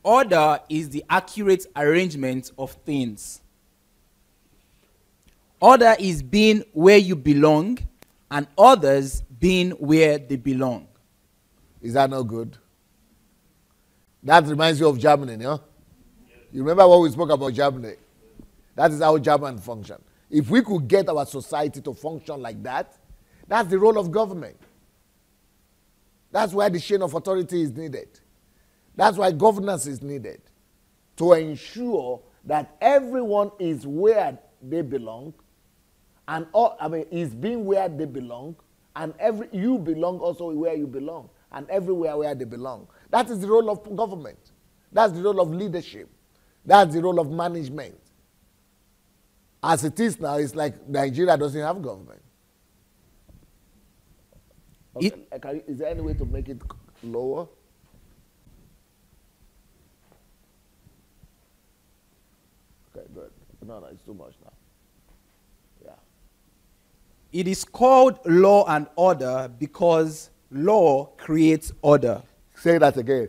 Order is the accurate arrangement of things. Order is being where you belong, and others being where they belong. Is that not good? That reminds you of Germany, yeah? You remember what we spoke about Germany? That is how Germany function. If we could get our society to function like that, that's the role of government. That's why the chain of authority is needed. That's why governance is needed, to ensure that everyone is where they belong, and is being where they belong, and you belong also where you belong, and everywhere where they belong. That is the role of government. That's the role of leadership. That's the role of management. As it is now, it's like Nigeria doesn't have government. Okay. Is there any way to make it lower? Okay, good. No, it's too much now. Yeah. It is called law and order because law creates order. Say that again.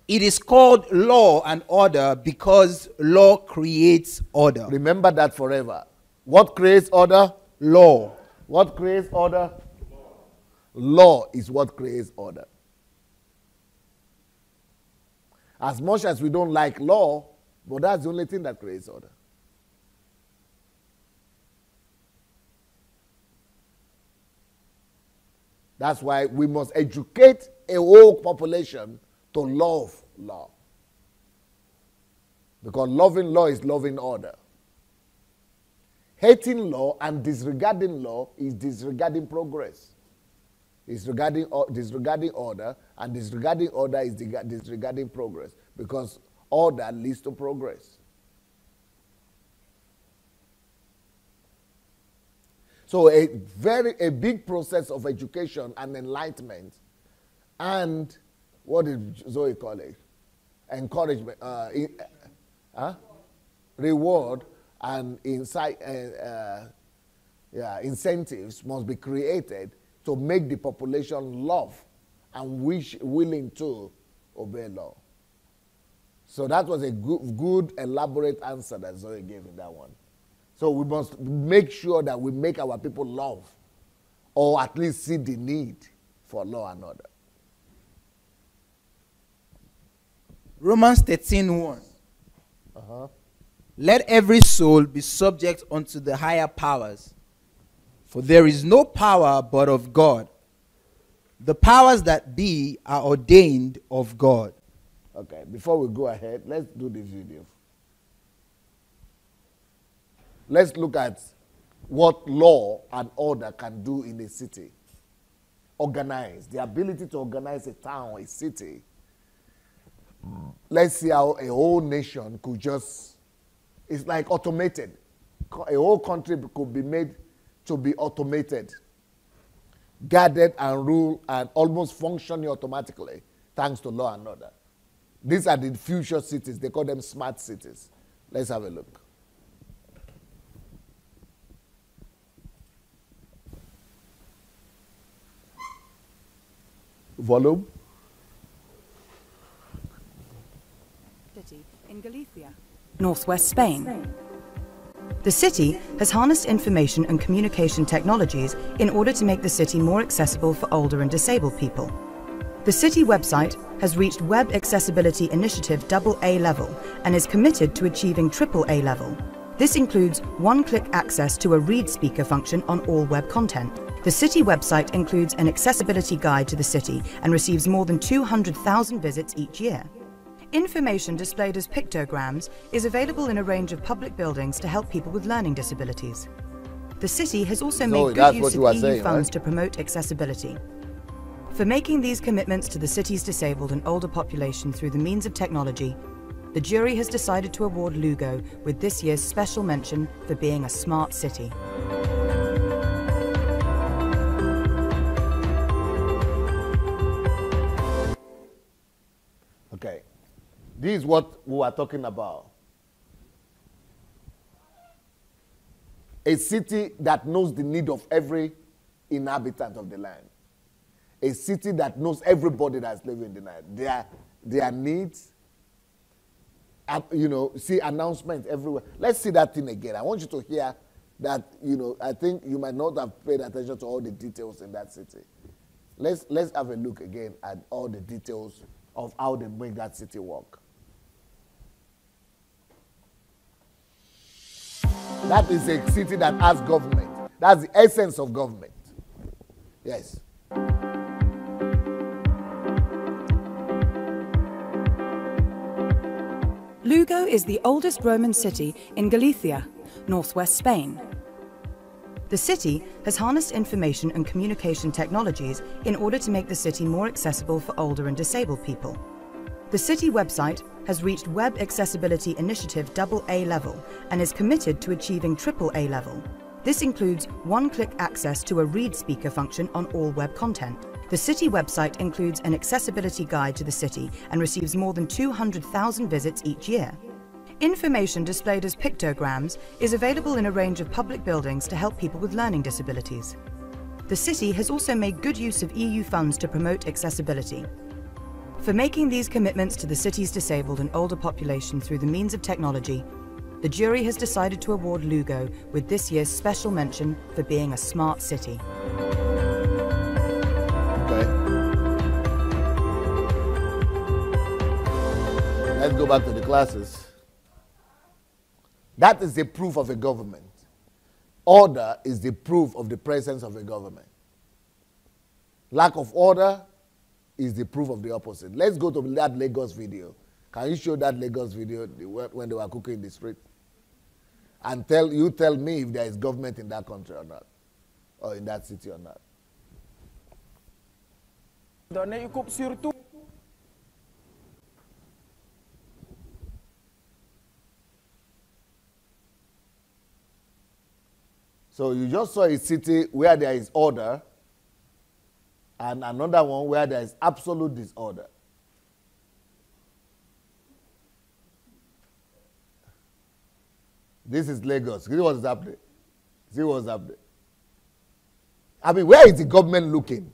It is called law and order because law creates order. Remember that forever. What creates order? Law. What creates order? Law is what creates order. As much as we don't like law, but that's the only thing that creates order. That's why we must educate a whole population to love law. Because loving law is loving order. Hating law and disregarding law is disregarding progress. Disregarding order, and disregarding order is disregarding progress, because order leads to progress. So a big process of education and enlightenment, and what did Zoe call it? Encouragement, reward, and incentives must be created to make the population love and willing to obey law. So that was a good elaborate answer that Zoe gave in that one. So we must make sure that we make our people love, or at least see the need for law and order. Romans 13:1. Let every soul be subject unto the higher powers, for there is no power but of God. The powers that be are ordained of God. Okay, before we go ahead, let's do this video. Let's look at what law and order can do in a city. Organize, the ability to organize a town, a city. Let's see how a whole nation could just, it's like automated. A whole country could be made to be automated, guarded and ruled and almost functioning automatically thanks to law and order. These are the future cities. They call them smart cities. Let's have a look. Volume. In Galicia, northwest Spain. The city has harnessed information and communication technologies in order to make the city more accessible for older and disabled people. The city website has reached Web Accessibility Initiative AA level and is committed to achieving AAA level. This includes one-click access to a read speaker function on all web content. The city website includes an accessibility guide to the city and receives more than 200,000 visits each year. Information displayed as pictograms is available in a range of public buildings to help people with learning disabilities. The city has also made good use of EU funds to promote accessibility. For making these commitments to the city's disabled and older population through the means of technology, the jury has decided to award Lugo with this year's special mention for being a smart city. Okay, this is what we are talking about. A city that knows the need of every inhabitant of the land. A city that knows everybody that's living in the land. Their needs. You know, see announcements everywhere. Let's see that thing again. I want you to hear that, you know, I think you might not have paid attention to all the details in that city. Let's have a look again at all the details of how they make that city work. That is a city that has government. That's the essence of government. Yes. Lugo is the oldest Roman city in Galicia, northwest Spain. The city has harnessed information and communication technologies in order to make the city more accessible for older and disabled people. The city website has reached Web Accessibility Initiative AA level and is committed to achieving AAA level. This includes one-click access to a read speaker function on all web content. The city website includes an accessibility guide to the city and receives more than 200,000 visits each year. Information displayed as pictograms is available in a range of public buildings to help people with learning disabilities. The city has also made good use of EU funds to promote accessibility. For making these commitments to the city's disabled and older population through the means of technology, the jury has decided to award Lugo with this year's special mention for being a smart city. Okay. Let's go back to the classes. That is the proof of a government. Order is the proof of the presence of a government. Lack of order is the proof of the opposite. Let's go to that Lagos video. Can you show that Lagos video when they were cooking in the street? And tell me if there is government in that country or not, or in that city or not. So you just saw a city where there is order and another one where there is absolute disorder. This is Lagos. See what's happening. See what's happening. I mean, where is the government looking?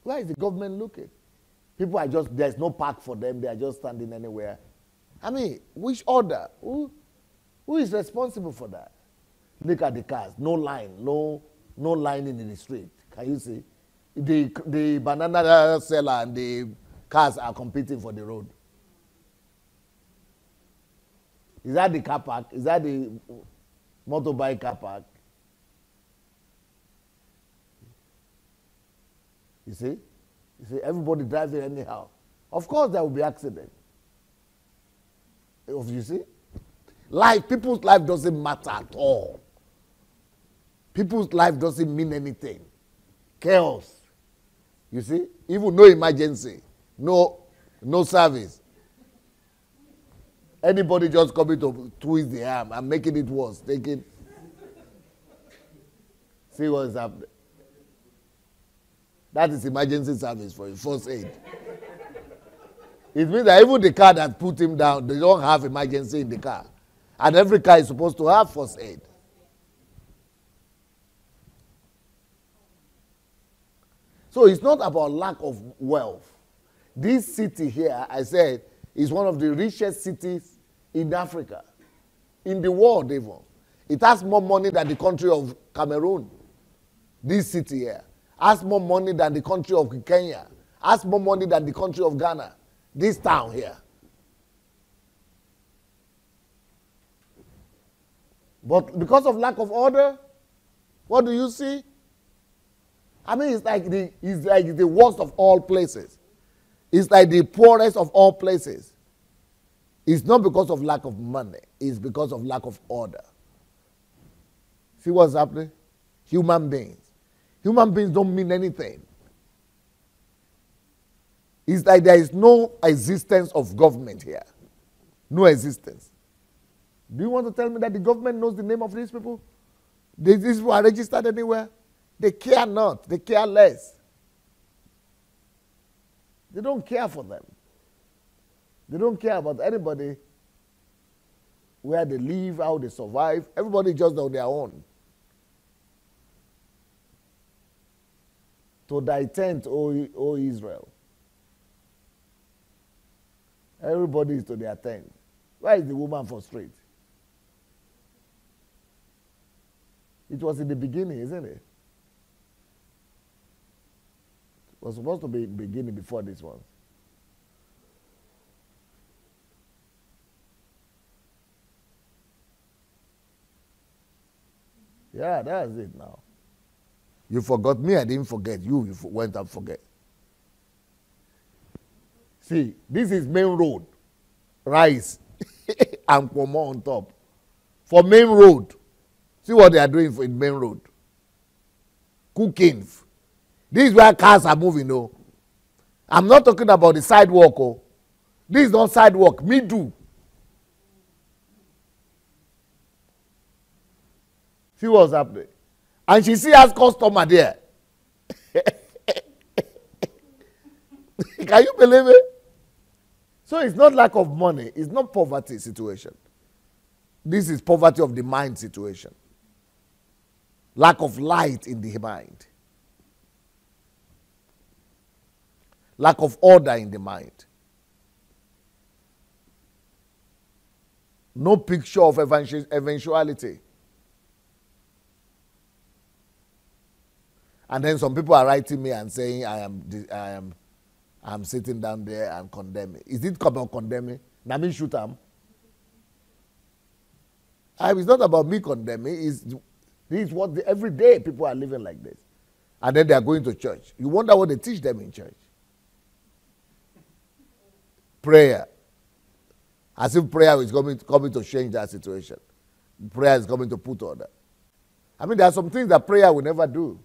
Where is the government looking? People are just, there's no park for them. They are just standing anywhere. I mean, which order? Who is responsible for that? Look at the cars. No line. No lining in the street. Can you see? The banana seller and the cars are competing for the road. Is that the car park? Is that the motorbike car park? You see? You see, everybody driving anyhow. Of course there will be accident. You see? Life, people's life doesn't matter at all. People's life doesn't mean anything. Chaos. You see? Even no emergency. No service. Anybody just coming to twist the arm and making it worse. Taking. See what's happening. That is emergency service for you, first aid. It means that even the car that put him down, they don't have emergency in the car. And every car is supposed to have first aid. So it's not about lack of wealth. This city here, I said, is one of the richest cities in Africa, in the world even. It has more money than the country of Cameroon. This city here has more money than the country of Kenya, has more money than the country of Ghana. This town here. But because of lack of order, what do you see? I mean, it's like the worst of all places. It's like the poorest of all places. It's not because of lack of money. It's because of lack of order. See what's happening? Human beings. Human beings don't mean anything. It's like there is no existence of government here. No existence. Do you want to tell me that the government knows the name of these people? These people are registered anywhere? They care not. They care less. They don't care for them. They don't care about anybody, where they live, how they survive. Everybody just on their own. To thy tent, O Israel. Everybody is to their tent. Where is the woman for straight? It was in the beginning, isn't it? It was supposed to be beginning before this one. Yeah, that's it now. You forgot me, I didn't forget. You went and forget. See, this is main road. Rice and pomo on top. For main road. See what they are doing in main road. Cooking. This is where cars are moving, though. I'm not talking about the sidewalk. Oh. This is not sidewalk. Me do. See what's happening. And she see has customer there. Can you believe it? So it's not lack of money. It's not poverty situation. This is poverty of the mind situation. Lack of light in the mind. Lack of order in the mind. No picture of eventuality. And then some people are writing me and saying I'm sitting down there and condemning. Is it about condemning? Now me shoot them. It's not about me condemning. This is what every day people are living like this. And then they are going to church. You wonder what they teach them in church. Prayer. As if prayer is coming to change that situation. Prayer is coming to put order. I mean, there are some things that prayer will never do.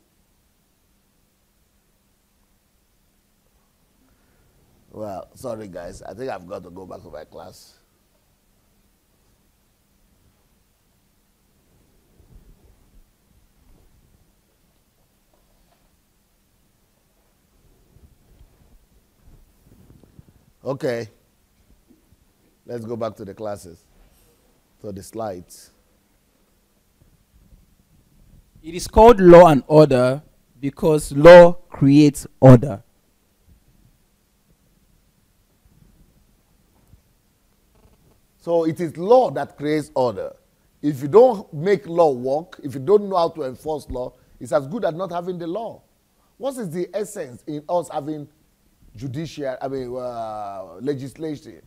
Well, sorry guys. I think I've got to go back to my class. Okay. Let's go back to the classes. To the slides. It is called law and order because law creates order. So it is law that creates order. If you don't make law work, if you don't know how to enforce law, it's as good as not having the law. What is the essence in us having legislative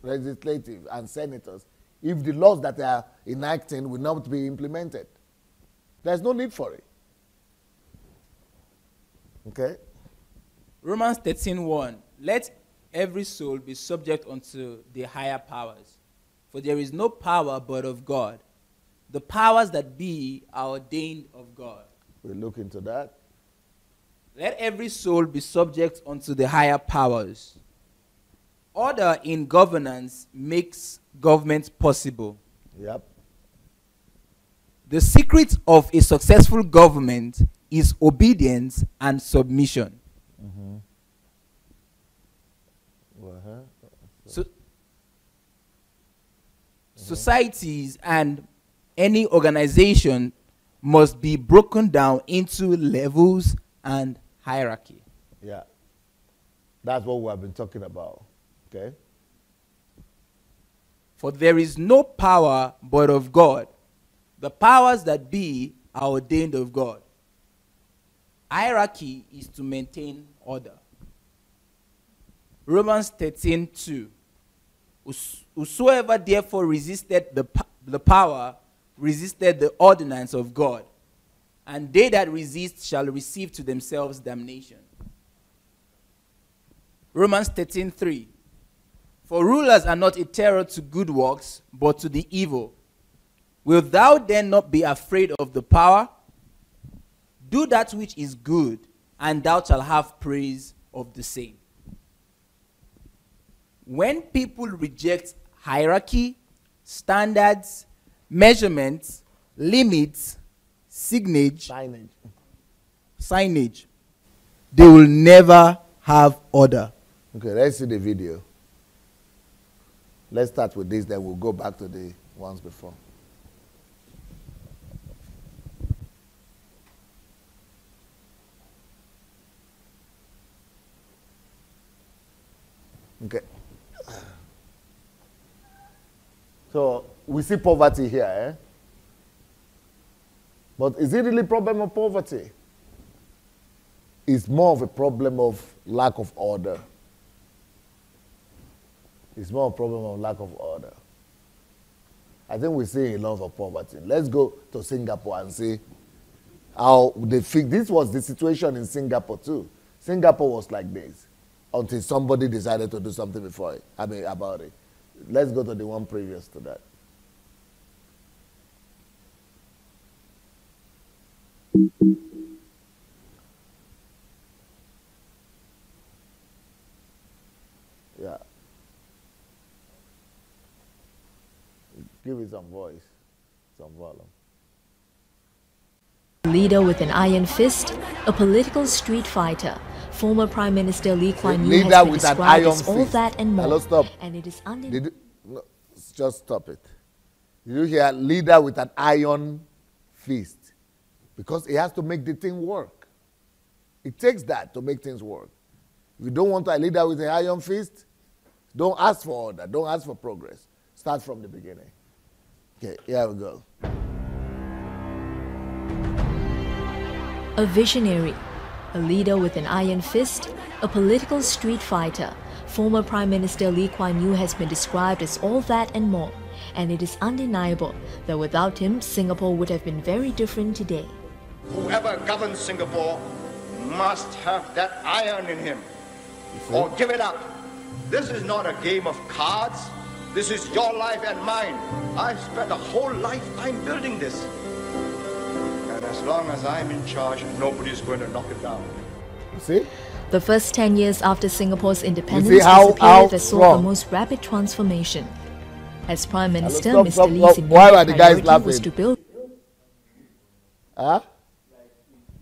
and senators if the laws that they are enacting will not be implemented? There's no need for it. Okay? Romans 13:1. Let every soul be subject unto the higher powers. For there is no power but of God. The powers that be are ordained of God. We'll look into that. Let every soul be subject unto the higher powers. Order in governance makes government possible. Yep. The secret of a successful government is obedience and submission. Mm-hmm. Societies and any organization must be broken down into levels and hierarchy. Yeah. That's what we have been talking about. Okay? For there is no power but of God. The powers that be are ordained of God. Hierarchy is to maintain order. Romans 13:2. Whosoever therefore resisted the power, resisted the ordinance of God, and they that resist shall receive to themselves damnation. Romans 13:3. For rulers are not a terror to good works, but to the evil. Wilt thou then not be afraid of the power? Do that which is good, and thou shalt have praise of the same. When people reject hierarchy, standards, measurements, limits, signage, they will never have order. Okay, let's see the video. Let's start with this, then we'll go back to the ones before. Okay. So we see poverty here, eh? But is it really a problem of poverty? It's more of a problem of lack of order. It's more a problem of lack of order. I think we're seeing a lot of poverty. Let's go to Singapore and see how they fix. This was the situation in Singapore too. Singapore was like this until somebody decided to do something about it. Let's go to the one previous to that. Yeah. Give it some voice, some volume. Leader with an iron fist, a political street fighter, former Prime Minister Lee Kuan Yew has been described as all that and more. Hello, stop. And it is no, just stop it. Did you hear leader with an iron fist? Because he has to make the thing work. It takes that to make things work. If you don't want a leader with an iron fist, don't ask for order. Don't ask for progress. Start from the beginning. Okay, here we go. a visionary, a leader with an iron fist, a political street fighter. Former Prime Minister Lee Kuan Yew has been described as all that and more, and it is undeniable that without him, Singapore would have been very different today. Whoever governs Singapore must have that iron in him, or give it up. This is not a game of cards. This is your life and mine. I've spent a whole lifetime building this. And as long as I'm in charge, nobody's going to knock it down. You see? The first 10 years after Singapore's independence how was a period that saw strong. the most rapid transformation. As Prime Minister, Stop, Mr. stop, Lee's stop. Why are the guys priority was to laughing? build Huh?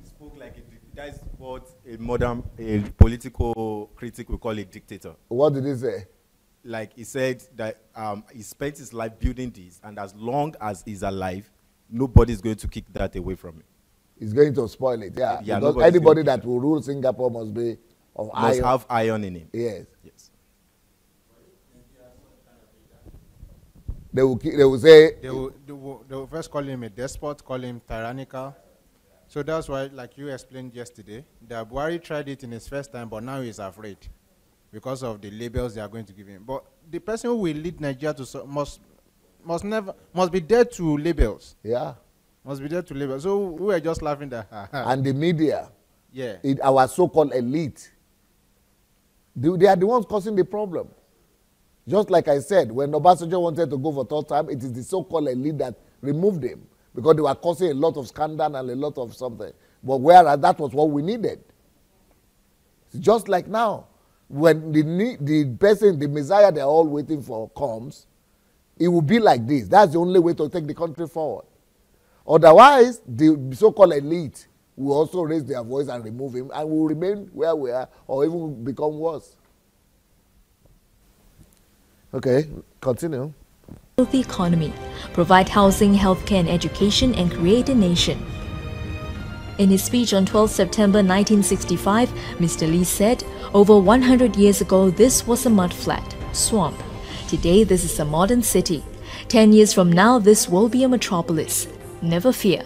He spoke like that is what a political critic would call a dictator. What did he say? Like he said that he spent his life building this, and as long as he's alive, nobody's going to kick that away from him. He's going to spoil it, yeah. Yeah, because nobody's anybody going that will rule Singapore must be of Must iron. have iron in him. Yes. Yes. They will say, They will first call him a despot, call him tyrannical. So that's why, like you explained yesterday, that Buhari tried it in his first time, but now he's afraid because of the labels they are going to give him. But the person who will lead Nigeria to must be dead to labels. yeah. Must be dead to labels. So we were just laughing that. And the media, yeah. our so-called elite, they are the ones causing the problem. Just like I said, when Obasanjo wanted to go for third time, it is the so-called elite that removed him because they were causing a lot of scandal and a lot of something. But whereas that was what we needed. Just like now, when the person, the Messiah they're all waiting for comes, it will be like this. That's the only way to take the country forward. Otherwise, the so-called elite will also raise their voice and remove him and will remain where we are or even become worse. Okay, continue. the economy, provide housing, healthcare and education, and create a nation. In his speech on 12 September 1965, Mr. Lee said, over 100 years ago, this was a mudflat, swamp. Today, this is a modern city. 10 years from now, this will be a metropolis. Never fear.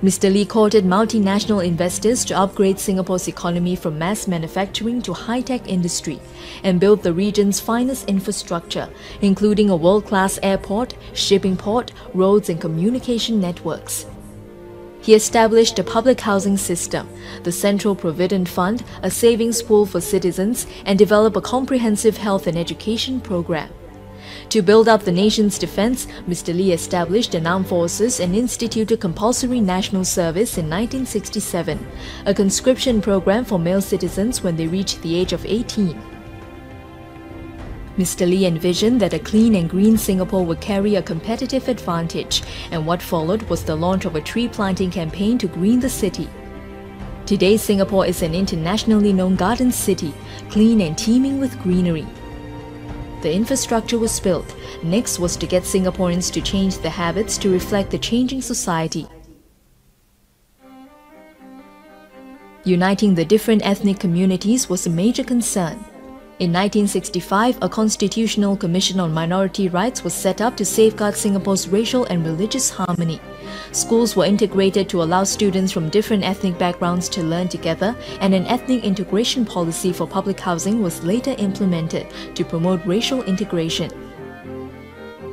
Mr. Lee courted multinational investors to upgrade Singapore's economy from mass manufacturing to high-tech industry and build the region's finest infrastructure, including a world-class airport, shipping port, roads and communication networks. He established a public housing system, the Central Provident Fund, a savings pool for citizens, and developed a comprehensive health and education program. To build up the nation's defense, Mr. Lee established an armed forces and instituted compulsory national service in 1967, a conscription program for male citizens when they reached the age of 18. Mr. Lee envisioned that a clean and green Singapore would carry a competitive advantage, and what followed was the launch of a tree planting campaign to green the city. Today, Singapore is an internationally known garden city, clean and teeming with greenery. The infrastructure was built. Next was to get Singaporeans to change their habits to reflect the changing society. Uniting the different ethnic communities was a major concern. In 1965, a Constitutional Commission on Minority Rights was set up to safeguard Singapore's racial and religious harmony. Schools were integrated to allow students from different ethnic backgrounds to learn together, and an ethnic integration policy for public housing was later implemented to promote racial integration.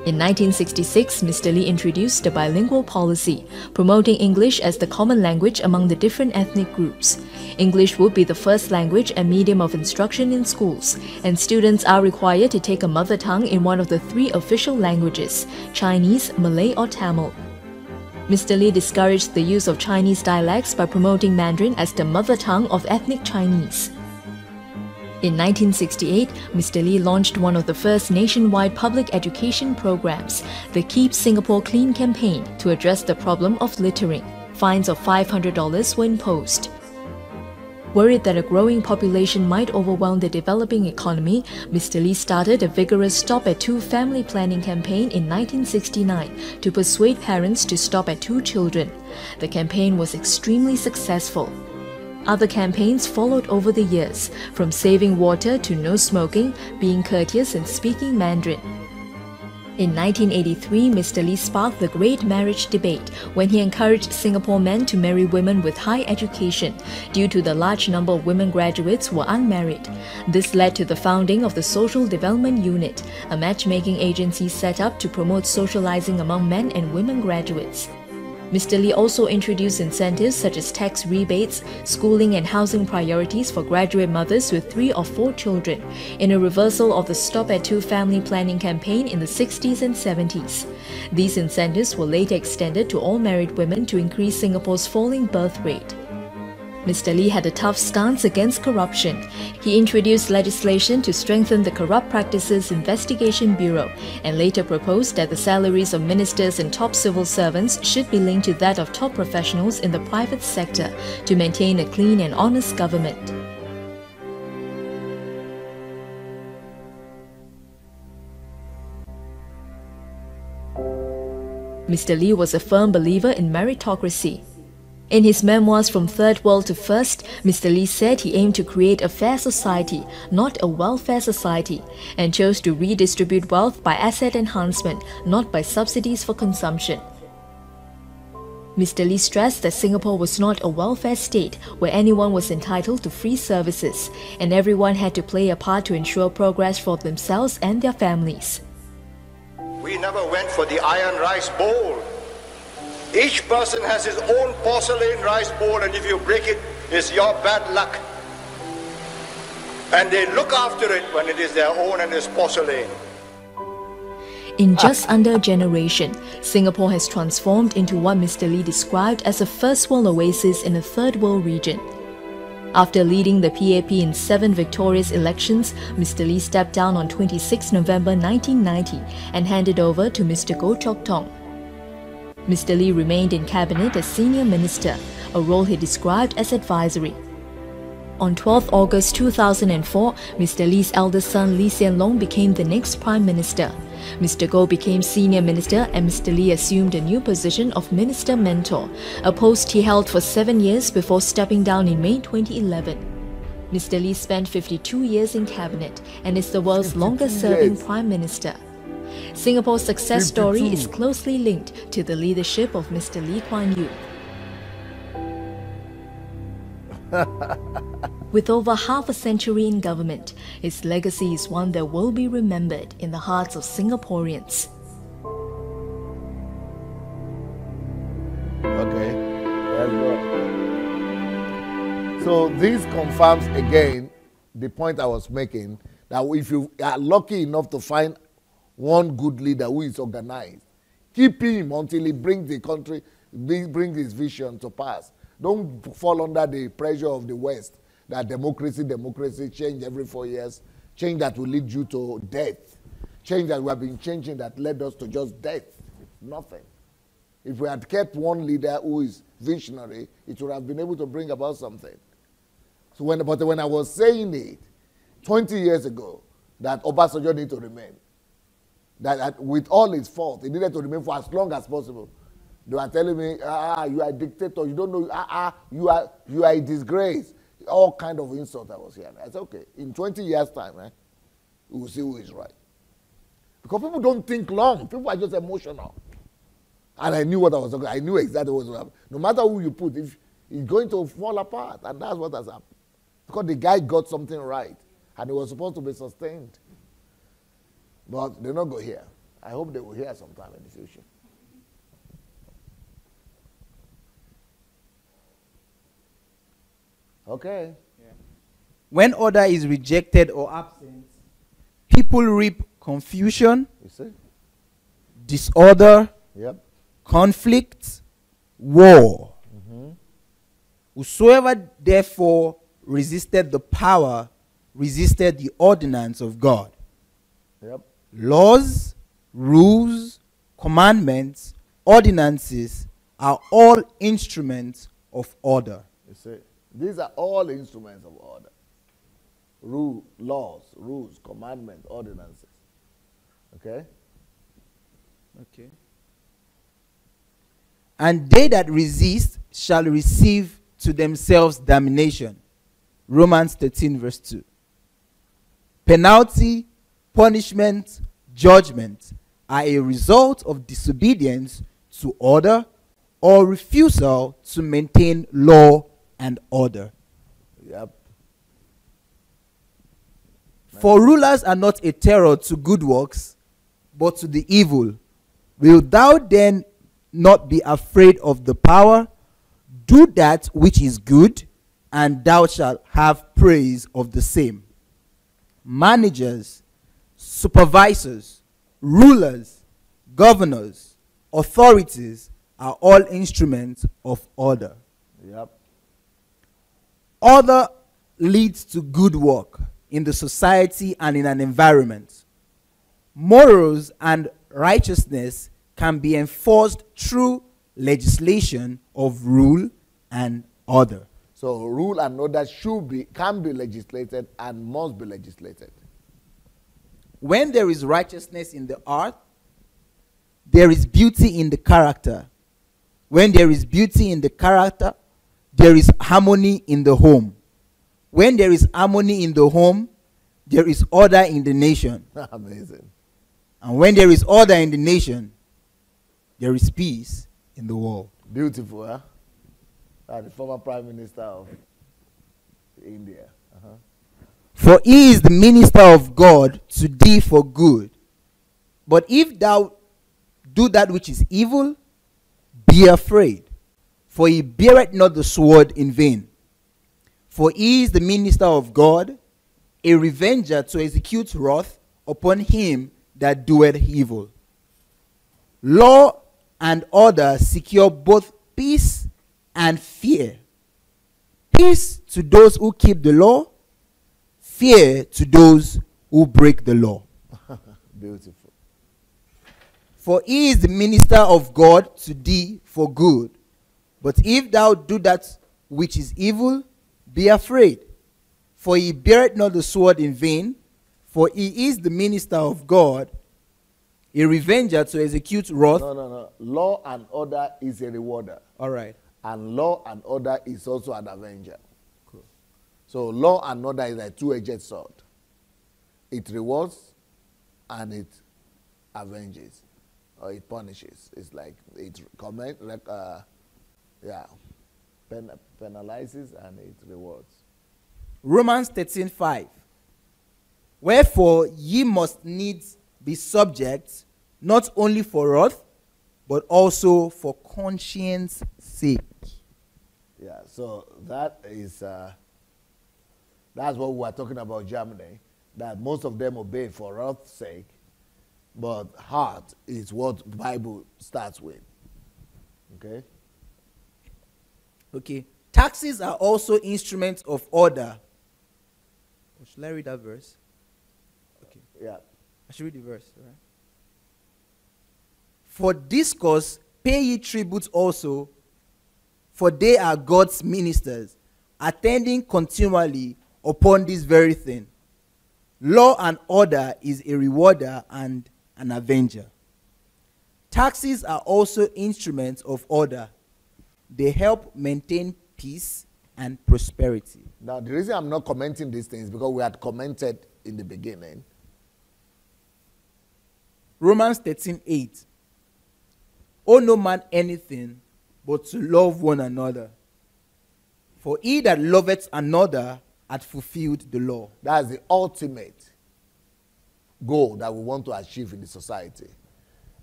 In 1966, Mr. Lee introduced a bilingual policy, promoting English as the common language among the different ethnic groups. English would be the first language and medium of instruction in schools, and students are required to take a mother tongue in one of the 3 official languages, Chinese, Malay or Tamil. Mr. Lee discouraged the use of Chinese dialects by promoting Mandarin as the mother tongue of ethnic Chinese. In 1968, Mr. Lee launched one of the first nationwide public education programs, the Keep Singapore Clean campaign, to address the problem of littering. Fines of $500 were imposed. Worried that a growing population might overwhelm the developing economy, Mr. Lee started a vigorous Stop at 2 family planning campaign in 1969 to persuade parents to stop at 2 children. The campaign was extremely successful. Other campaigns followed over the years, from saving water to no smoking, being courteous and speaking Mandarin. In 1983, Mr. Lee sparked the Great Marriage Debate when he encouraged Singapore men to marry women with high education, due to the large number of women graduates who were unmarried. This led to the founding of the Social Development Unit, a matchmaking agency set up to promote socializing among men and women graduates. Mr. Lee also introduced incentives such as tax rebates, schooling and housing priorities for graduate mothers with 3 or 4 children, in a reversal of the Stop at 2 family planning campaign in the 60s and 70s. These incentives were later extended to all married women to increase Singapore's falling birth rate. Mr. Lee had a tough stance against corruption. He introduced legislation to strengthen the Corrupt Practices Investigation Bureau, and later proposed that the salaries of ministers and top civil servants should be linked to that of top professionals in the private sector to maintain a clean and honest government. Mr. Lee was a firm believer in meritocracy. In his memoirs From Third World to First, Mr. Lee said he aimed to create a fair society, not a welfare society, and chose to redistribute wealth by asset enhancement, not by subsidies for consumption. Mr. Lee stressed that Singapore was not a welfare state where anyone was entitled to free services, and everyone had to play a part to ensure progress for themselves and their families. We never went for the iron rice bowl. Each person has his own porcelain rice bowl, and if you break it, it's your bad luck. And they look after it when it is their own and it's porcelain. In just under a generation, Singapore has transformed into what Mr. Lee described as a first world oasis in a third world region. After leading the PAP in 7 victorious elections, Mr. Lee stepped down on 26 November 1990 and handed over to Mr. Goh Chok Tong. Mr. Lee remained in cabinet as senior minister, a role he described as advisory. On 12 August 2004, Mr. Lee's eldest son Lee Hsien Loong became the next Prime Minister. Mr. Goh became Senior Minister and Mr. Lee assumed a new position of Minister Mentor, a post he held for 7 years before stepping down in May 2011. Mr. Lee spent 52 years in Cabinet and is the world's longest-serving Prime Minister. Singapore's success story is closely linked to the leadership of Mr. Lee Kuan Yew. With over half a century in government, his legacy is one that will be remembered in the hearts of Singaporeans. Okay, that's good. So this confirms again the point I was making, that if you are lucky enough to find one good leader who is organized. Keep him until he brings the country, brings his vision to pass. Don't fall under the pressure of the West that democracy, change every 4 years, change that will lead you to death, change that we have been changing that led us to just death, nothing. If we had kept one leader who is visionary, it would have been able to bring about something. So when I was saying it 20 years ago, that Obasanjo needed to remain, that with all his fault, he needed to remain for as long as possible. They were telling me, you are a dictator, you don't know, you are a disgrace. All kind of insults I was hearing. I said, okay, in 20 years' time, we will see who is right. Because people don't think long. People are just emotional. And I knew what I was talking about. I knew exactly what was happening. No matter who you put, if it's going to fall apart. And that's what has happened. Because the guy got something right. And it was supposed to be sustained. But they're not going to hear. I hope they will hear sometime in the future. Okay. Yeah. When order is rejected or absent, people reap confusion, You see? disorder, Yep. conflict, war. Whosoever therefore resisted the power, resisted the ordinance of God. Yep. Laws, rules, commandments, ordinances are all instruments of order. You see? These are all instruments of order. Laws, rules, commandments, ordinances. Okay? Okay. And they that resist shall receive to themselves damnation. Romans 13 verse 2. Penalty, punishment, judgment are a result of disobedience to order or refusal to maintain law and order. Yep. For rulers are not a terror to good works, but to the evil. Wilt thou then not be afraid of the power? Do that which is good, and thou shalt have praise of the same. Managers, supervisors, rulers, governors, authorities are all instruments of order. Yep. Order leads to good work in the society and in an environment. Morals and righteousness can be enforced through legislation of rule and order. So rule and order can be legislated and must be legislated. When there is righteousness in the heart, there is beauty in the character. When there is beauty in the character, there is harmony in the home. When there is harmony in the home, there is order in the nation. Amazing. And when there is order in the nation, there is peace in the world. Beautiful, huh? The former Prime Minister of India. For he is the minister of God to thee for good. But if thou do that which is evil, be afraid, for he beareth not the sword in vain. For he is the minister of God, a revenger to execute wrath upon him that doeth evil. Law and order secure both peace and fear. Peace to those who keep the law, fear to those who break the law. Beautiful. For he is the minister of God to thee for good. But if thou do that which is evil, be afraid. For he beareth not the sword in vain, for he is the minister of God, a revenger to execute wrath. No. Law and order is a rewarder. All right. And law and order is also an avenger. Cool. So law and order is a two-edged sword. It rewards and it avenges, or it punishes. It's like it penalizes and it rewards. Romans 13:5. Wherefore ye must needs be subject, not only for wrath, but also for conscience sake. Yeah, so that is that's what we were talking about Germany, that most of them obey for wrath's sake, but heart is what the Bible starts with. Okay? Okay. Taxes are also instruments of order. Oh, should I read that verse? Okay. Yeah. I should read the verse, right? For this cause, pay ye tribute also, for they are God's ministers, attending continually upon this very thing. Law and order is a rewarder and an avenger. Taxes are also instruments of order. They help maintain peace and prosperity. Now, the reason I'm not commenting these things is because we had commented in the beginning. Romans 13:8. Owe no man anything but to love one another. For he that loveth another hath fulfilled the law. That's the ultimate goal that we want to achieve in the society.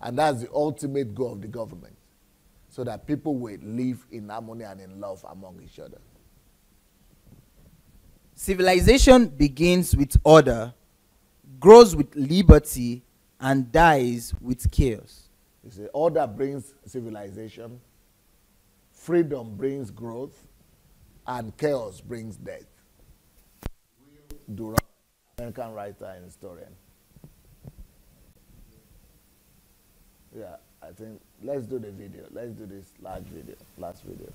And that's the ultimate goal of the government. So that people will live in harmony and in love among each other. Civilization begins with order, grows with liberty, and dies with chaos. You see, order brings civilization, freedom brings growth, and chaos brings death. Durant, American writer and historian. Yeah, I think let's do the video. Let's do this last video.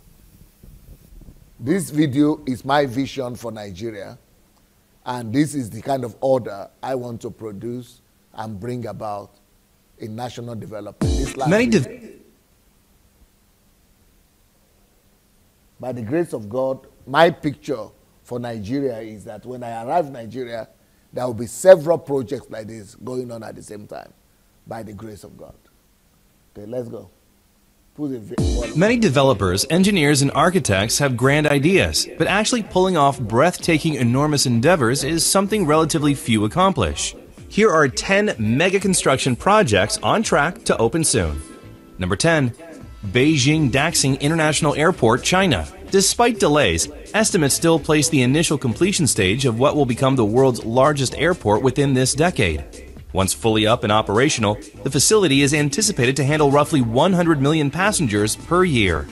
This video is my vision for Nigeria, and this is the kind of order I want to produce and bring about in national development. This last by the grace of God, my picture for Nigeria is that when I arrive in Nigeria, there will be several projects like this going on at the same time, by the grace of God. Okay, let's go. Many developers, engineers, and architects have grand ideas, but actually pulling off breathtaking, enormous endeavors is something relatively few accomplish. Here are 10 mega construction projects on track to open soon. Number 10. Beijing Daxing International Airport, China. Despite delays, estimates still place the initial completion stage of what will become the world's largest airport within this decade. Once fully up and operational, the facility is anticipated to handle roughly 100 million passengers per year.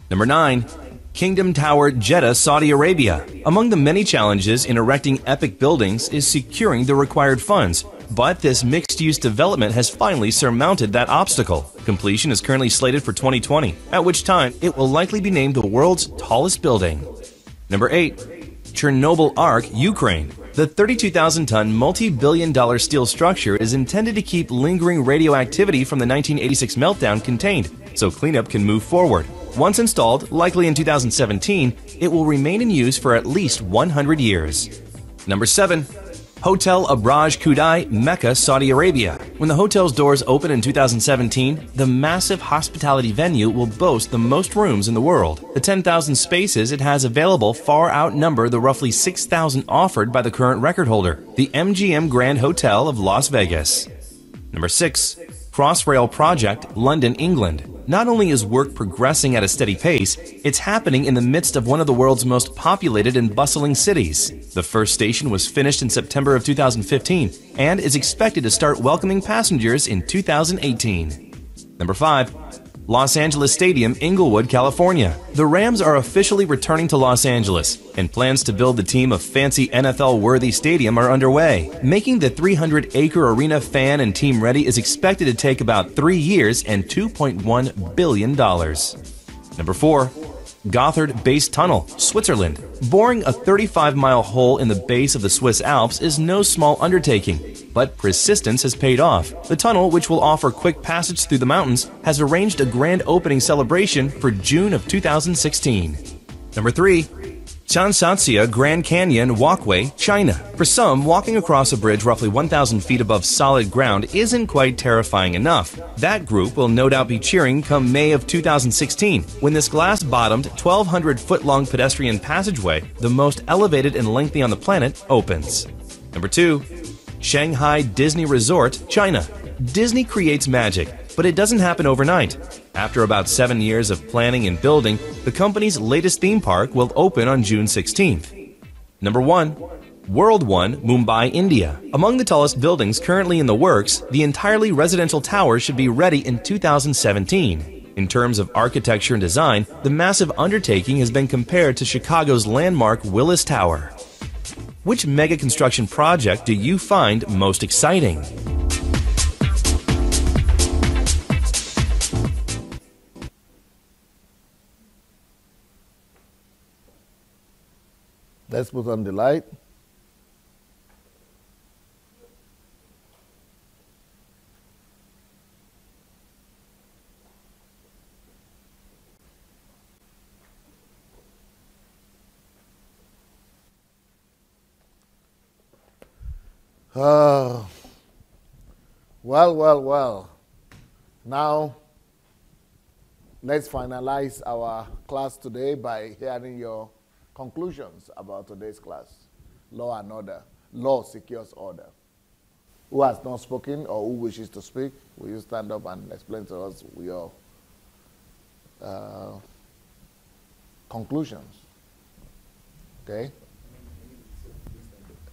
Number 9. Kingdom Tower, Jeddah, Saudi Arabia. Among the many challenges in erecting epic buildings is securing the required funds, but this mixed-use development has finally surmounted that obstacle. Completion is currently slated for 2020, at which time it will likely be named the world's tallest building. Number 8. Chernobyl Ark, Ukraine. The 32,000-ton, multi-billion-dollar steel structure is intended to keep lingering radioactivity from the 1986 meltdown contained, so cleanup can move forward. Once installed, likely in 2017, it will remain in use for at least 100 years. Number 7. Hotel Abraj Kudai, Mecca, Saudi Arabia. When the hotel's doors open in 2017, the massive hospitality venue will boast the most rooms in the world. The 10,000 spaces it has available far outnumber the roughly 6,000 offered by the current record holder, the MGM Grand Hotel of Las Vegas. Number 6. Crossrail Project, London, England. Not only is work progressing at a steady pace, it's happening in the midst of one of the world's most populated and bustling cities. The first station was finished in September of 2015 and is expected to start welcoming passengers in 2018. Number 5. Los Angeles Stadium, Inglewood, California. The Rams are officially returning to Los Angeles, and plans to build the team a fancy NFL-worthy stadium are underway. Making the 300-acre arena fan and team ready is expected to take about 3 years and $2.1 billion. Number 4. Gotthard Base Tunnel, Switzerland. Boring a 35-mile hole in the base of the Swiss Alps is no small undertaking, but persistence has paid off. The tunnel, which will offer quick passage through the mountains, has arranged a grand opening celebration for June of 2016. Number 3. Chanshanxia Grand Canyon Walkway, China. For some, walking across a bridge roughly 1,000 feet above solid ground isn't quite terrifying enough. That group will no doubt be cheering come May of 2016, when this glass-bottomed, 1,200-foot-long pedestrian passageway, the most elevated and lengthy on the planet, opens. Number 2. Shanghai Disney Resort, China. Disney creates magic, but it doesn't happen overnight. After about 7 years of planning and building, the company's latest theme park will open on June 16th. Number 1. World One, Mumbai, India. Among the tallest buildings currently in the works, the entirely residential tower should be ready in 2017. In terms of architecture and design, the massive undertaking has been compared to Chicago's landmark Willis Tower. Which mega construction project do you find most exciting? Let's put on the light. Well. Now, let's finalize our class today by hearing your conclusions about today's class. Law and order. Law secures order. Who has not spoken or who wishes to speak, will you stand up and explain to us your conclusions? Okay?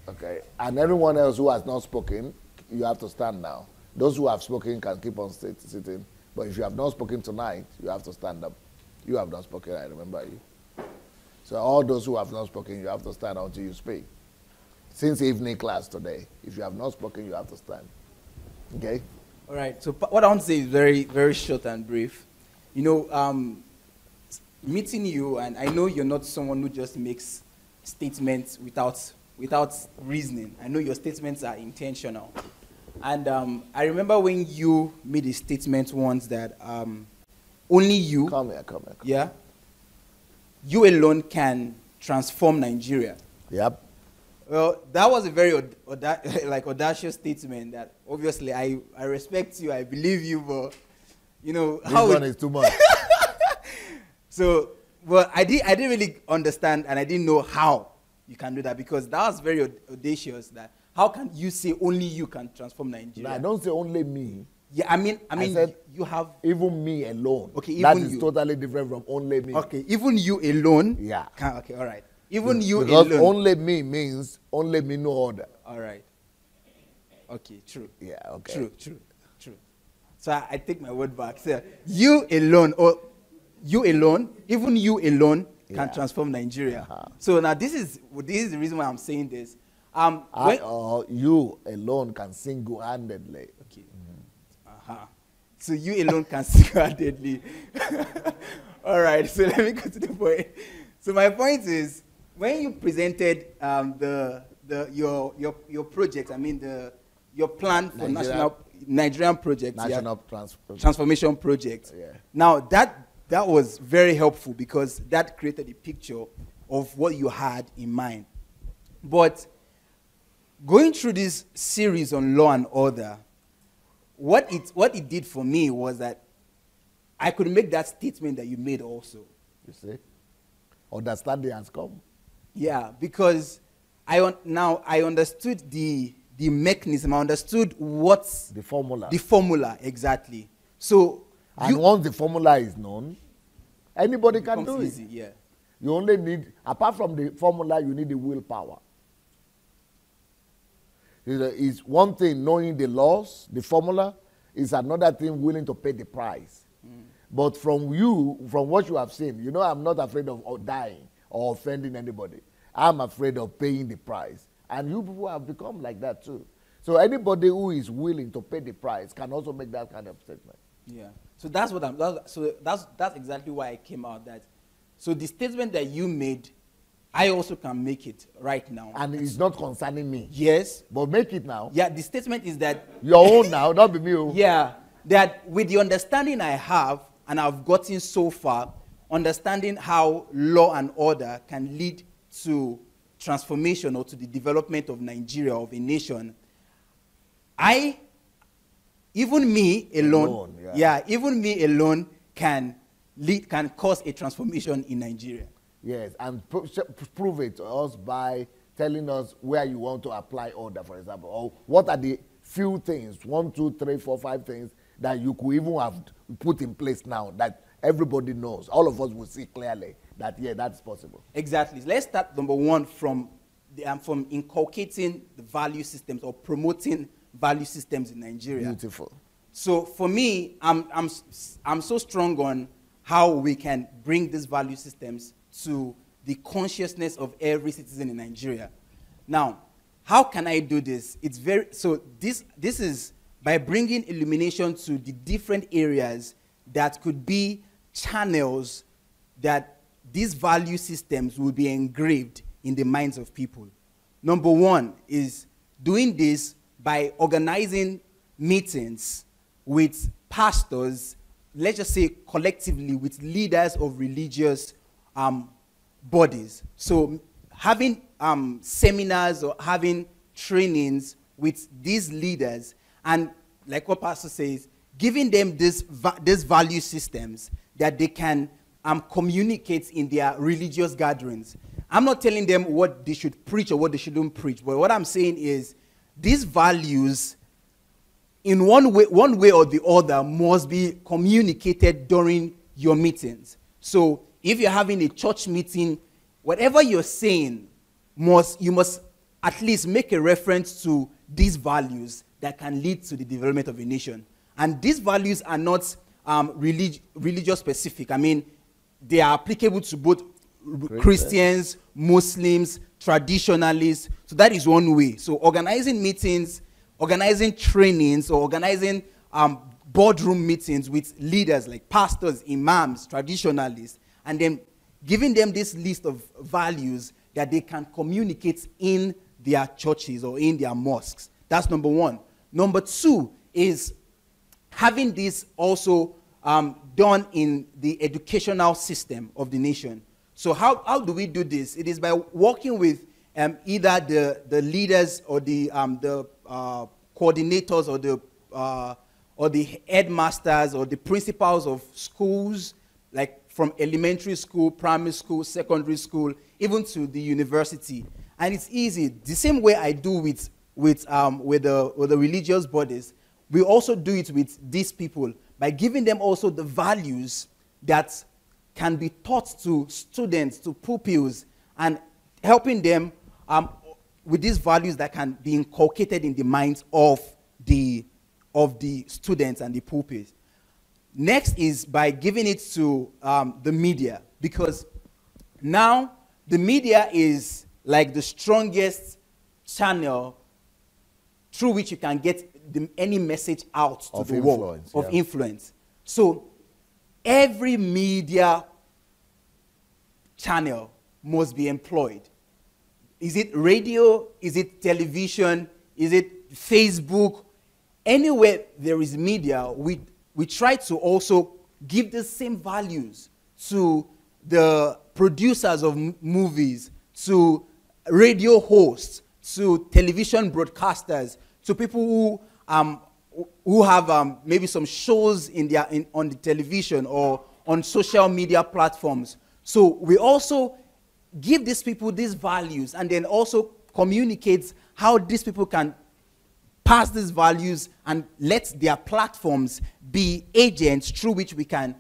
Okay. And everyone else who has not spoken, you have to stand now. Those who have spoken can keep on sitting. But if you have not spoken tonight, you have to stand up. You have not spoken, I remember you. So all those who have not spoken, you have to stand until you speak. Since evening class today, if you have not spoken, you have to stand. Okay? All right. So what I want to say is very, very short and brief. You know, meeting you, and I know you're not someone who just makes statements without reasoning. I know your statements are intentional. And I remember when you made a statement once that only you, Come here. yeah, you alone can transform Nigeria. Yep. Well, that was a very audacious statement that obviously I respect you, I believe you, but you know This one is too much. So, well, I didn't really understand and I didn't know how you can do that because that was very audacious. That how can you say only you can transform Nigeria? No, I don't say only me. Yeah, I mean, said you have even me alone. Okay, even that is you. totally different from only me. Okay, even you alone. Yeah. Okay, all right. Even you because alone. only me means only me no order. All right. Okay, true. Yeah. Okay. True. So I take my word back. So you alone, even you alone can transform Nigeria. So now this is the reason why I'm saying this. You alone can single-handedly. Okay. So you alone can single-handedly. All right. So let me go to the point. So my point is, when you presented your project, I mean your plan for Nigerian project, transformation project. Yeah. Now that was very helpful because that created a picture of what you had in mind. But going through this series on law and order, what it did for me was that I could make that statement that you made also. You see? Understanding has come. Yeah, because I understood the mechanism. I understood what's the formula. The formula, exactly. So once the formula is known, anybody can do it. Easy, yeah. You only need, apart from the formula, you need the willpower. It's one thing knowing the laws, the formula, is another thing willing to pay the price. But from what you have seen, you know I'm not afraid of dying or offending anybody. I'm afraid of paying the price. And you people have become like that too. So anybody who is willing to pay the price can also make that kind of statement. Yeah. So that's that's exactly why I came out that. So the statement that you made, I also can make it right now. And it's not concerning me. Yes. But make it now. Yeah, the statement is that... Your own now, not be me. Yeah. That with the understanding I have, and I've gotten so far, understanding how law and order can lead to transformation or to the development of Nigeria, of a nation, even me alone even me alone can cause a transformation in Nigeria. Yes, and prove it to us by telling us where you want to apply order, for example, or what are the few things, 1, 2, 3, 4, 5 things that you could even have put in place now that everybody knows. All of us will see clearly that, yeah, that's possible. Exactly. Let's start number one from from inculcating the value systems or promoting value systems in Nigeria. Beautiful. So for me, I'm so strong on how we can bring these value systems to the consciousness of every citizen in Nigeria. Now, how can I do this? This is by bringing illumination to the different areas that could be channels that these value systems will be engraved in the minds of people. Number one is doing this by organizing meetings with pastors, let's just say collectively with leaders of religious bodies. So having seminars or having trainings with these leaders, and like what Pastor says, giving them these value systems that they can communicate in their religious gatherings. I'm not telling them what they should preach or what they shouldn't preach, but what I'm saying is these values, in one way or the other, must be communicated during your meetings. So if you're having a church meeting, whatever you're saying, you must at least make a reference to these values that can lead to the development of a nation. And these values are not religious specific. I mean, they are applicable to both Christians, Muslims, traditionalists. So that is one way. So organizing meetings, organizing trainings, or organizing boardroom meetings with leaders like pastors, imams, traditionalists, and then giving them this list of values that they can communicate in their churches or in their mosques. That's number one. Number two is having this also done in the educational system of the nation. So how do we do this? It is by working with either the leaders or the coordinators or the headmasters or the principals of schools, like from elementary school, primary school, secondary school, even to the university. And it's easy. The same way I do with the religious bodies, we also do it with these people by giving them also the values that can be taught to students, to pupils, and helping them with these values that can be inculcated in the minds of the students and the pupils. Next is by giving it to the media, because now the media is like the strongest channel through which you can get any message out to the world of influence. So every media channel must be employed. Is it radio? Is it television? Is it Facebook? Anywhere there is media, we try to also give the same values to the producers of movies, to radio hosts, to television broadcasters, to people who have maybe some shows on the television or on social media platforms. So we also give these people these values and then also communicate how these people can pass these values and let their platforms be agents through which we can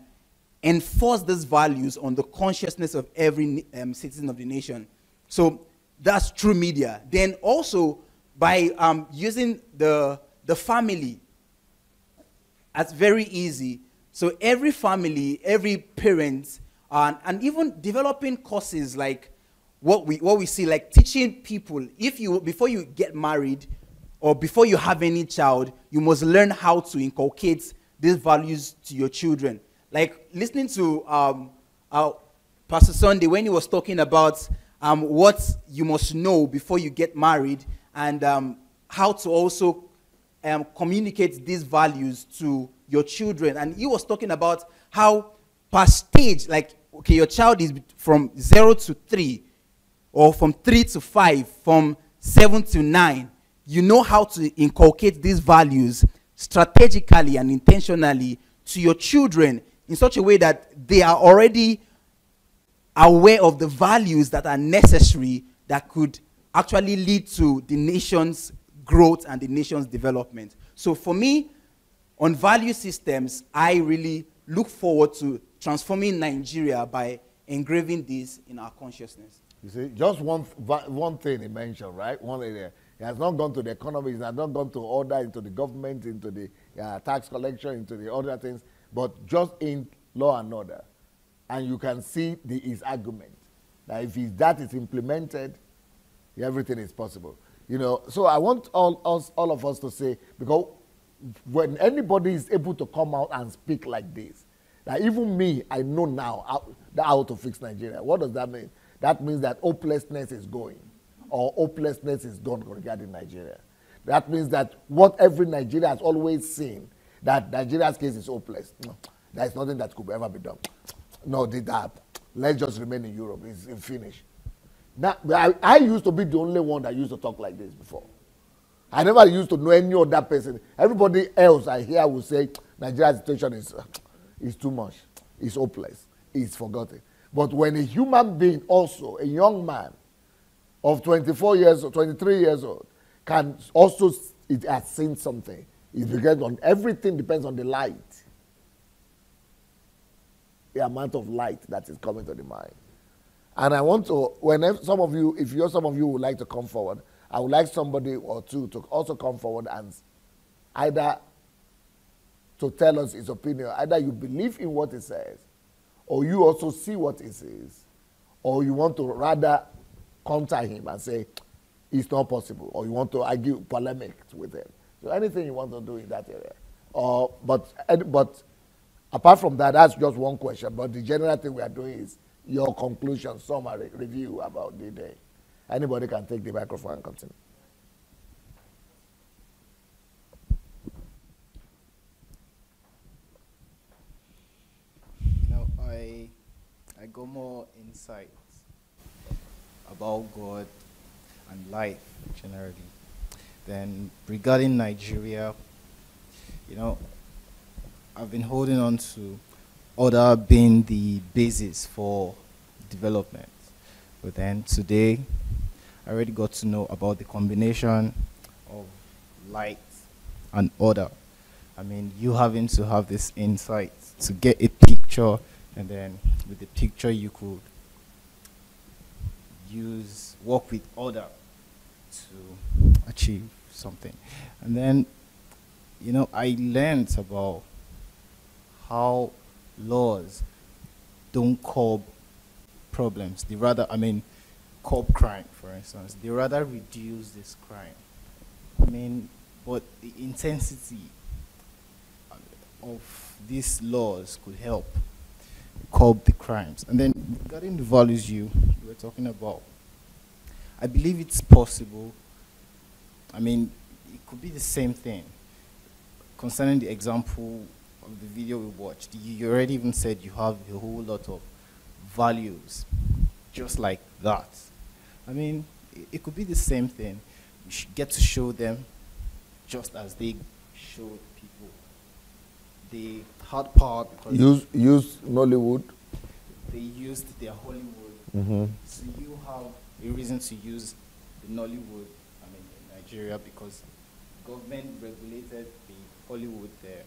enforce these values on the consciousness of every citizen of the nation. So that's through media. Then also by using the family. That's very easy. So every family, every parent, and even developing courses like what we see, like teaching people, before you get married or before you have any child, you must learn how to inculcate these values to your children. Like listening to Pastor Sunday when he was talking about what you must know before you get married and how to also communicate these values to your children. And he was talking about how per stage, like, okay, your child is from 0 to 3, or from 3 to 5, from 7 to 9. You know how to inculcate these values strategically and intentionally to your children in such a way that they are already aware of the values that are necessary that could actually lead to the nation's growth and the nation's development. So for me, on value systems, I really look forward to transforming Nigeria by engraving this in our consciousness. You see, just one thing he mentioned, right? One area. He has not gone to the economy, he has not gone to order, into the government, into the tax collection, into the other things, but just in law and order. And you can see his argument that if that is implemented, everything is possible. You know, so I want all of us to say, because when anybody is able to come out and speak like this, that even me, I know now how to fix Nigeria. What does that mean? That means that hopelessness is going, or hopelessness is gone regarding Nigeria. That means that what every Nigerian has always seen, that Nigeria's case is hopeless. No, there is nothing that could ever be done. No, let's just remain in Europe. It's finished. Now, I used to be the only one that used to talk like this before. I never used to know any other person. Everybody else I hear will say, Nigeria's situation is too much. It's hopeless. It's forgotten. But when a human being also, a young man of 24 years or 23 years old, can also, it has seen something. It's because everything depends on the light. The amount of light that is coming to the mind. And I want to, whenever some of you would like to come forward, I would like somebody or two to also come forward and either to tell us his opinion. Either you believe in what he says, or you also see what he says, or you want to rather counter him and say, it's not possible, or you want to argue polemic with him. So anything you want to do in that area. But apart from that, that's just one question. But the general thing we are doing is your conclusion, summary, review about the day. Anybody can take the microphone and continue. Now, I got more insights about God and life generally. Then regarding Nigeria, you know, I've been holding on to order being the basis for development. But then today, I already got to know about the combination of light and order. I mean, you having to have this insight to get a picture, and then with the picture you could work with order to achieve something. And then, you know, I learned about how laws don't curb problems. They rather, curb crime, for instance. They rather reduce this crime. I mean, but the intensity of these laws could help curb the crimes. And then regarding the values you were talking about, I believe it's possible. I mean, it could be the same thing. Concerning the example of the video we watched, you already even said you have a whole lot of values just like that. I mean, it could be the same thing. You should get to show them just as they showed people. They had power because use Nollywood. They used their Hollywood. Mm-hmm. So you have a reason to use the Nollywood, in Nigeria, because government regulated the Hollywood there.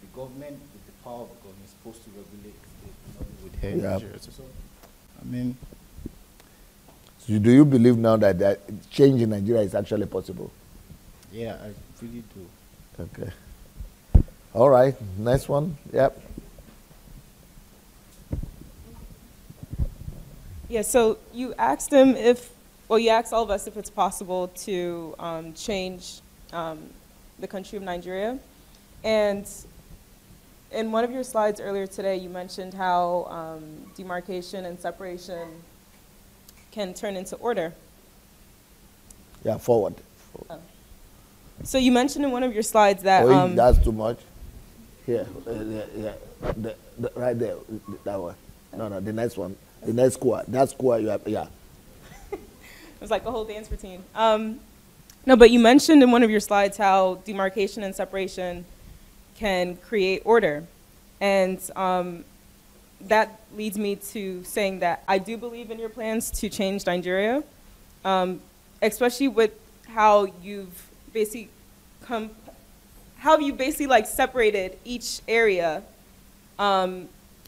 The government, with the power of the government, is supposed to regulate the Hollywood here in Nigeria. So, So do you believe now that change in Nigeria is actually possible? Yeah, I really do. Okay. All right. Next one. Yep. Yeah, so you asked him you asked all of us if it's possible to change the country of Nigeria. And in one of your slides earlier today, you mentioned how demarcation and separation can turn into order. Yeah, forward. So you mentioned in one of your slides that... that's too much. Here, right there, that one. No, the next one. The next square. That square you have, yeah. It was like a whole dance routine. No, but you mentioned in one of your slides how demarcation and separation can create order. And that leads me to saying that I do believe in your plans to change Nigeria, especially with how you've basically separated each area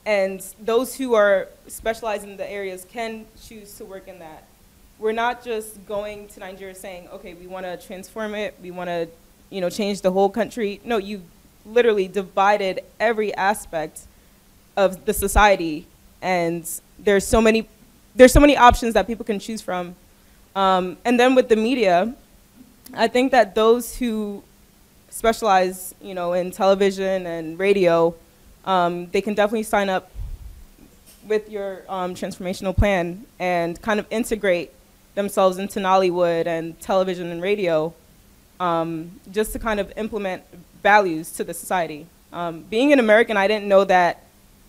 and those who are specialized in the areas can choose to work in that. We're not just going to Nigeria saying, okay, we want to transform it, we want to, change the whole country. No, you literally divided every aspect of the society, and there's so many options that people can choose from. And then with the media, I think that those who specialize, in television and radio, they can definitely sign up with your transformational plan and kind of integrate themselves into Nollywood and television and radio, just to kind of implement values to the society. Being an American, I didn't know that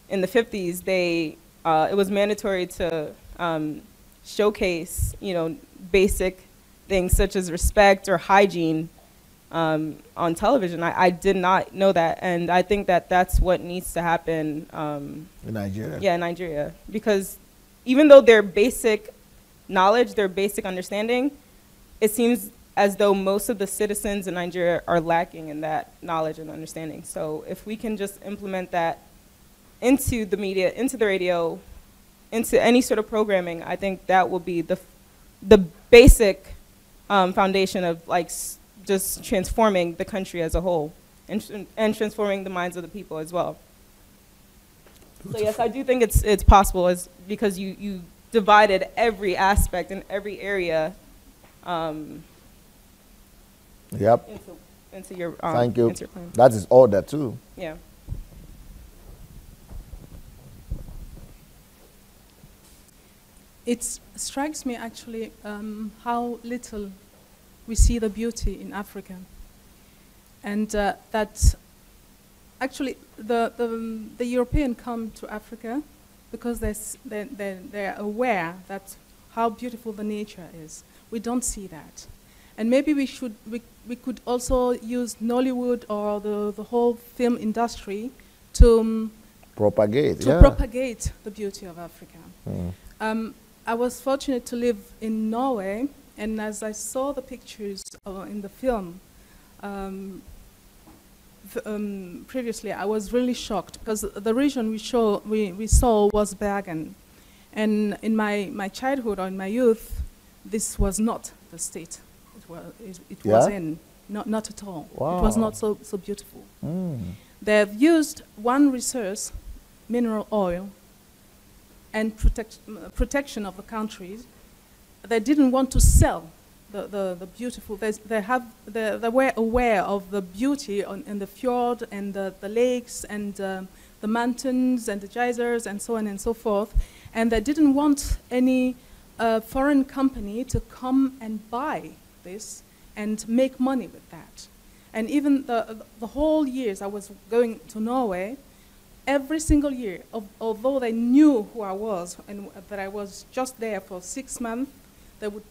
in the 50s it was mandatory to showcase, basic things such as respect or hygiene on television. I did not know that, and I think that that's what needs to happen in Nigeria. Yeah, in Nigeria, because even though their basic knowledge, their basic understanding, it seems as though most of the citizens in Nigeria are lacking in that knowledge and understanding. So if we can just implement that into the media, into the radio, into any sort of programming, I think that will be the basic foundation of just transforming the country as a whole, and transforming the minds of the people as well. So yes, I do think it's possible, because you divided every aspect and every area into your Thank you. into your plan. That is order too. Yeah. It strikes me actually how little we see the beauty in Africa, and that actually the European come to Africa because they're aware that how beautiful the nature is. We don't see that, and maybe we could also use Nollywood or the whole film industry to propagate the beauty of Africa. Mm. I was fortunate to live in Norway, and as I saw the pictures in the film previously, I was really shocked because the region we saw was Bergen, and in my childhood or in my youth, this was not the state it was in, not at all. Wow. It was not so beautiful. Mm. They've used one resource, mineral oil, and protection of the countries. They didn't want to sell the beautiful. They were aware of the beauty in the fjord and the lakes and the mountains and the geysers and so on and so forth, and they didn't want any foreign company to come and buy this and make money with that. And even the whole years I was going to Norway, every single year, although they knew who I was and that I was just there for 6 months, they would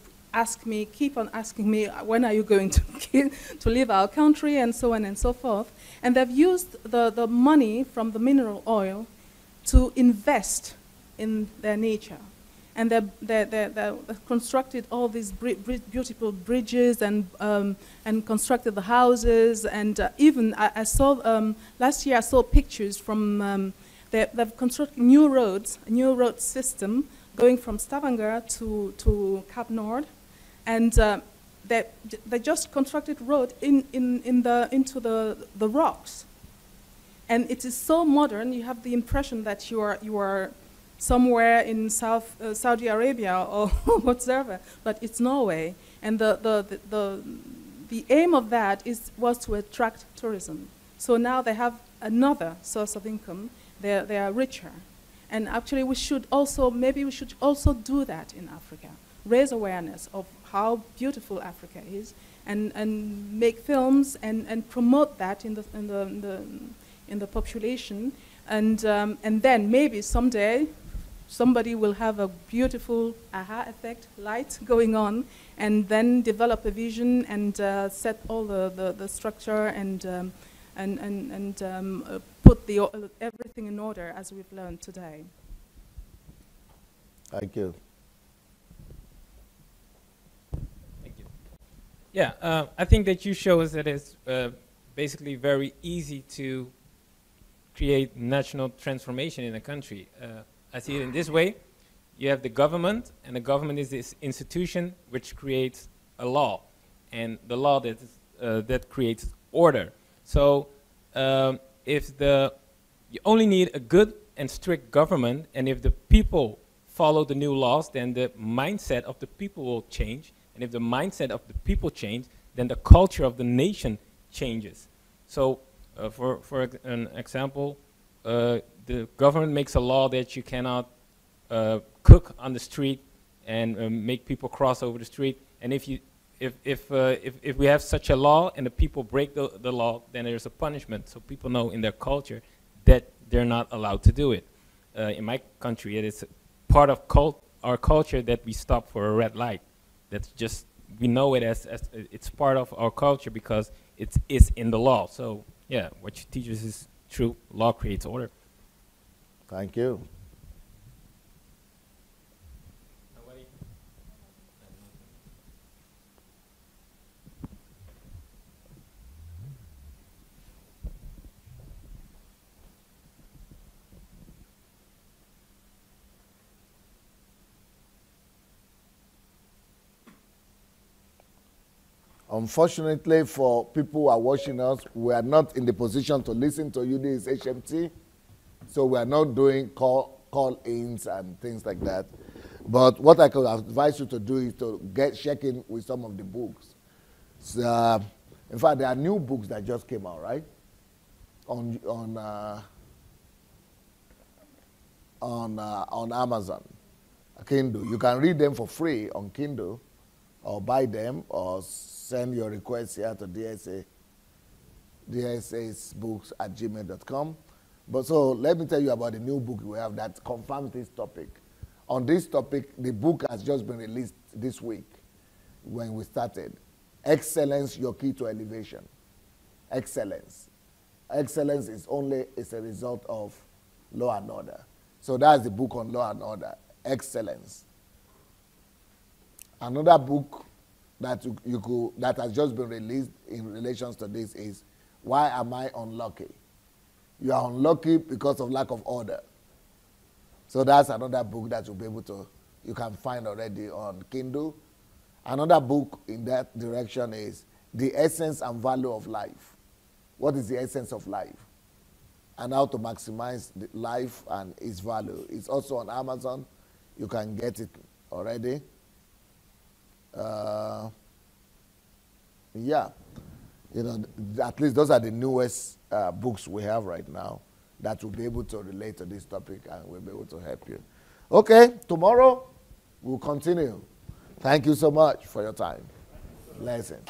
keep on asking me, when are you going to leave our country, and so on and so forth. And they've used the money from the mineral oil to invest in their nature. And they constructed all these beautiful bridges and constructed the houses. And even I saw, last year I saw pictures from, they've constructed new roads, a new road system going from Stavanger to Cap Nord. And they just constructed road into the rocks. And it is so modern, you have the impression that you are somewhere in Saudi Arabia or whatever, but it's Norway. And the aim of that was to attract tourism. So now they have another source of income. They are richer. And actually we should also do that in Africa. Raise awareness of how beautiful Africa is, and make films and promote that in the population, and then maybe someday somebody will have a beautiful aha effect, light going on, and then develop a vision and set all the structure and put everything in order as we've learned today. Thank you. Yeah, I think that you show us that it's basically very easy to create national transformation in a country. I see it in this way. You have the government, and the government is this institution which creates a law, and the law that creates order. So you only need a good and strict government, and if the people follow the new laws, then the mindset of the people will change, and if the mindset of the people change, then the culture of the nation changes. So for an example, the government makes a law that you cannot cook on the street and make people cross over the street. And if we have such a law and the people break the law, then there's a punishment. So people know in their culture that they're not allowed to do it. In my country, it is part of our culture that we stop for a red light. That's just, we know it as it's part of our culture because it's in the law. So yeah, what you teach us is true. Law creates order. Thank you. Unfortunately, for people who are watching us, we are not in the position to listen to you. This is HMT, so we are not doing call-ins and things like that. But what I could advise you to do is to check in with some of the books. So, in fact, there are new books that just came out, right? On Amazon, Kindle. You can read them for free on Kindle, or buy them, or send your request here to dsasbooks@gmail.com. But so let me tell you about the new book we have that confirms this topic. On this topic, the book has just been released this week when we started. Excellence, Your Key to Elevation. Excellence. Excellence is a result of law and order. So that's the book on law and order, Excellence. Another book that that has just been released in relation to this is Why Am I Unlucky? You are unlucky because of lack of order. So that's another book that you can find already on Kindle. Another book in that direction is The Essence and Value of Life. What is the essence of life? And how to maximize life and its value. It's also on Amazon. You can get it already. Yeah, at least those are the newest books we have right now that will be able to relate to this topic and will be able to help you. Okay, tomorrow we'll continue. Thank you so much for your time. Blessings.